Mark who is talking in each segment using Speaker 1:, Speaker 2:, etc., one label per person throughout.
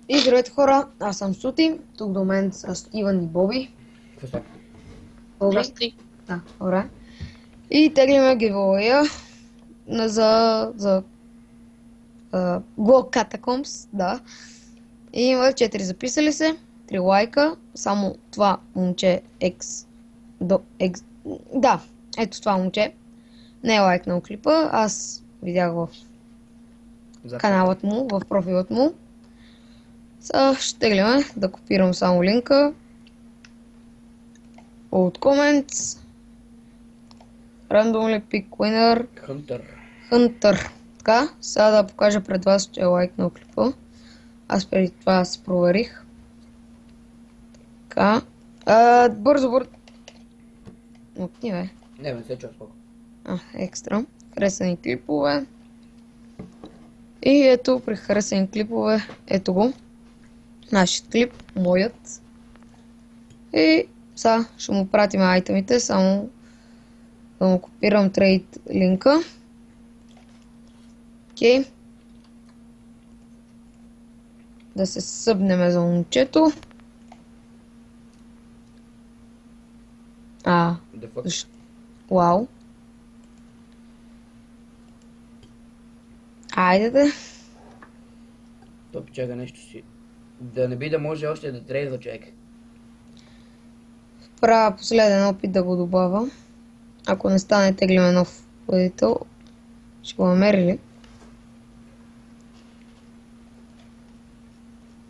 Speaker 1: И здравейте хора, аз съм Сути, тук до мен са Иван и Боби.
Speaker 2: Какво става?
Speaker 1: Боби?
Speaker 3: Здрасти.
Speaker 1: Да, добре. И теглиме гивоя за Glow Catacombs, да. И има 4 записали се, 3 лайка, само това момче да, ето това момче не е лайкнал клипа, аз видях в каналът му, в профилът му. Сега ще гледаме да копирам само линка от comments. Randomly pick winner Hunter. Така, сега да покажа пред вас, че е лайкнал клипа. Аз преди това се проверих. Така. Бързо. Отни, бе.
Speaker 2: Не се чува споко.
Speaker 1: Екстра. Харесани клипове. И ето, при харесани клипове, ето го. Нашият клип, моят. И сега ще му пратим айтемите, само да му копирам трейд линка. Окей. Да се събнем за момчето. Вау. Айде.
Speaker 2: То пичага нещо си. Да не би да може още да трейдва човек.
Speaker 1: Правя последен опит да го добавя. Ако не стане, теглиме нов победител. Ще го намерили.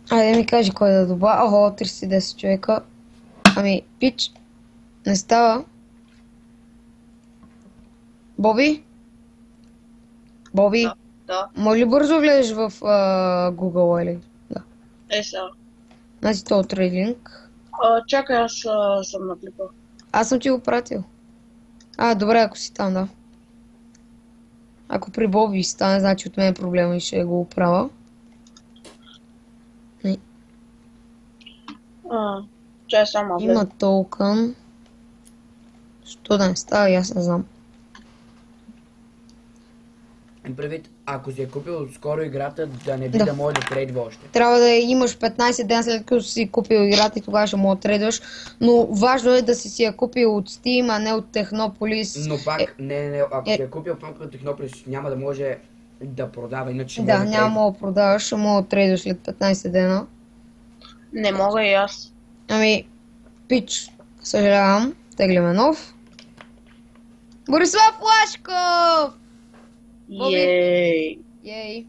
Speaker 1: Айде ми кажи кой да добавя. Охо, 310 човека. Ами, пич. Не става. Боби? Боби?
Speaker 3: Да.
Speaker 1: Може ли бързо влезеш в Google или? Да.
Speaker 3: Сега.
Speaker 1: Значи то трейд линк.
Speaker 3: Чакай, аз съм на клипа.
Speaker 1: Аз съм ти го пратил. Добре, ако си там, да. Ако при Боби стане, значи от мен е проблема и ще го оправя.
Speaker 3: Чай само.
Speaker 1: Има токен. Що да не става, аз не знам.
Speaker 2: Предвид, ако си е купил скоро играта, да не би да може да трейдва още.
Speaker 1: Трябва да имаш 15 дена след като си купил играта и тогава ще мога да трейдваш. Но важно е да си я купил от Steam, а не от Технополис.
Speaker 2: Но пак, ако си е купил пак от Технополис, няма да може да продава, иначе
Speaker 1: да, няма да продаваш, ще мога да трейдваш след 15 дена.
Speaker 3: Не мога и аз.
Speaker 1: Ами, пич, съжалявам, тегляме нов. Борислав Лашков! Ей!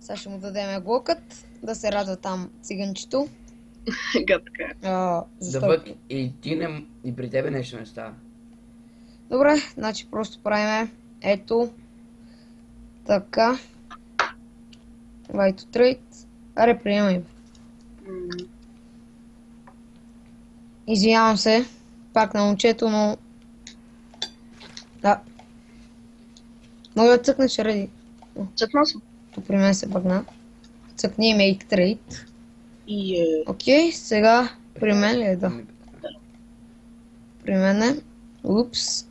Speaker 1: Сега ще му дадем глокът, да се радва там циганчето.
Speaker 3: Гадка.
Speaker 2: Да бъд и ти и при тебе нещо не става.
Speaker 1: Добре, значи просто правиме ето така. Вайто трейд. Аре, приемай. Извинявам се, пак на момчето, но... Да. Мога да цъкнеш реди.
Speaker 3: Цъкна съм.
Speaker 1: То при мен се бъгна. Цъкни make trade. Окей, сега при мен ли е? Да. При мен е. Упс.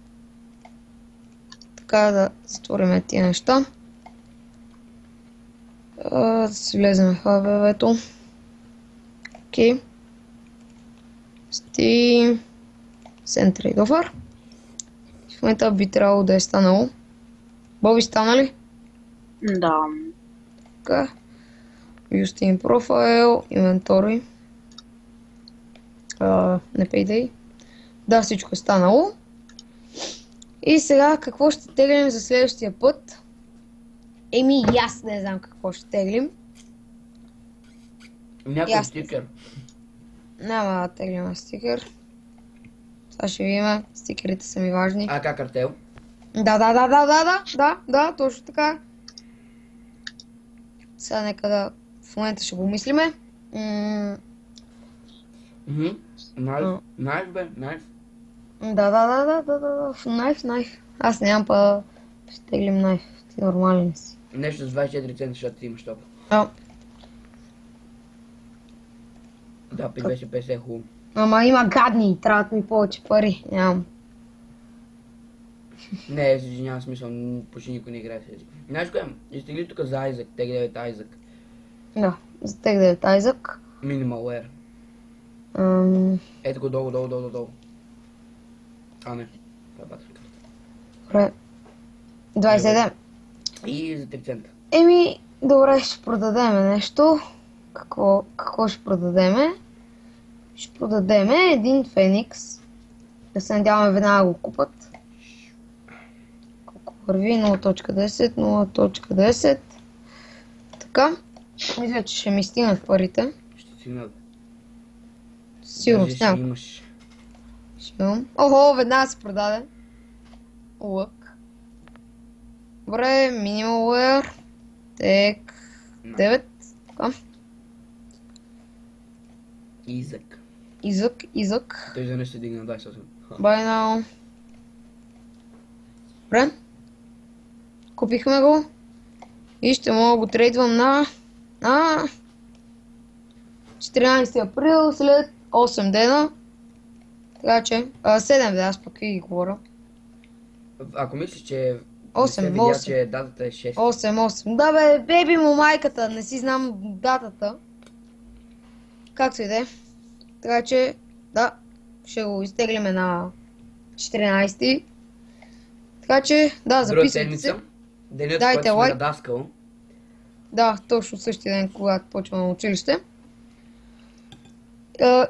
Speaker 1: Така да затворим тия неща. Да си влезем в АВВ-то. Окей. Steam. Send trade offer. В момента би трябвало да е станало. Боби, стана ли?
Speaker 3: Да.
Speaker 1: Така. Use Steam Profile, Inventory. Не Payday. Да, всичко е станало. И сега какво ще теглим за следващия път? Еми, аз не знам какво ще теглим.
Speaker 2: Някой стикер.
Speaker 1: Няма да теглим стикер. Сега ще видим. Стикерите са ми важни.
Speaker 2: Как картел?
Speaker 1: Да, точно така. Сега нека да в момента ще го мислиме.
Speaker 2: Найф бе, найф.
Speaker 1: Да. Найф. Аз нямам па... Ще теглим найф. Ти нормален си.
Speaker 2: Нещо с 24 цента, защото ти имаш топ. Да, 250 е хубаво.
Speaker 1: Ама има гадни, трябват ми повече пари. Нямам.
Speaker 2: Не, няма смисъл, почти никой не играе с език. Знаеш кое? Изтегли тук за Айзък, теглявайте Айзък.
Speaker 1: Да. за тех 9 Айзак.
Speaker 2: Minimal Wear. Ето го долу. А, не. Това е батерика.
Speaker 1: Добре. 27.
Speaker 2: И за 3 цента.
Speaker 1: Еми, добре, ще продадеме нещо. Какво ще продадеме? Ще продадеме един Феникс. Да се надяваме веднага го купат. Колко върви? 0.10, 0.10. Така. Мисля, че ще ми стигнат парите.
Speaker 2: Ще стигнат.
Speaker 1: Сигурно
Speaker 2: Даже ще
Speaker 1: няма.
Speaker 2: имаш.
Speaker 1: Ще имам. Охо, веднага се продаде. Лък. Добре, Minimal Wear. Тек 9. Така. Изък.
Speaker 2: Той за нещо ще дигна 28.
Speaker 1: Buy now. Добре. Купихме го. И ще мога да го трейдвам на 14 април след 8 дена. Така че, 7 дена, аз пък и говоря.
Speaker 2: Ако мислиш, че
Speaker 1: 8,
Speaker 2: не се видя,
Speaker 1: 8.
Speaker 2: че датата е 6.
Speaker 1: 8. Да бе, беби му майката, не си знам датата. Както и да е. Така че, да, ще го изтеглиме на 14. Така че, да,
Speaker 2: Друга
Speaker 1: записвайте се.
Speaker 2: седмица, денят,
Speaker 1: Дайте
Speaker 2: който сме
Speaker 1: лайк.
Speaker 2: надаскал.
Speaker 1: Да, точно същия ден, когато почваме на училище.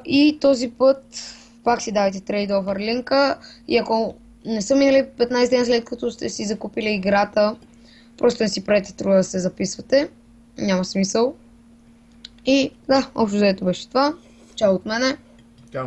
Speaker 1: И този път пак си дайте трейд офър линка. И ако не са минали 15 дена след като сте си закупили играта, просто не си правите труда да се записвате. Няма смисъл. И да, общо взето беше това. Чао от мене.
Speaker 2: Чао.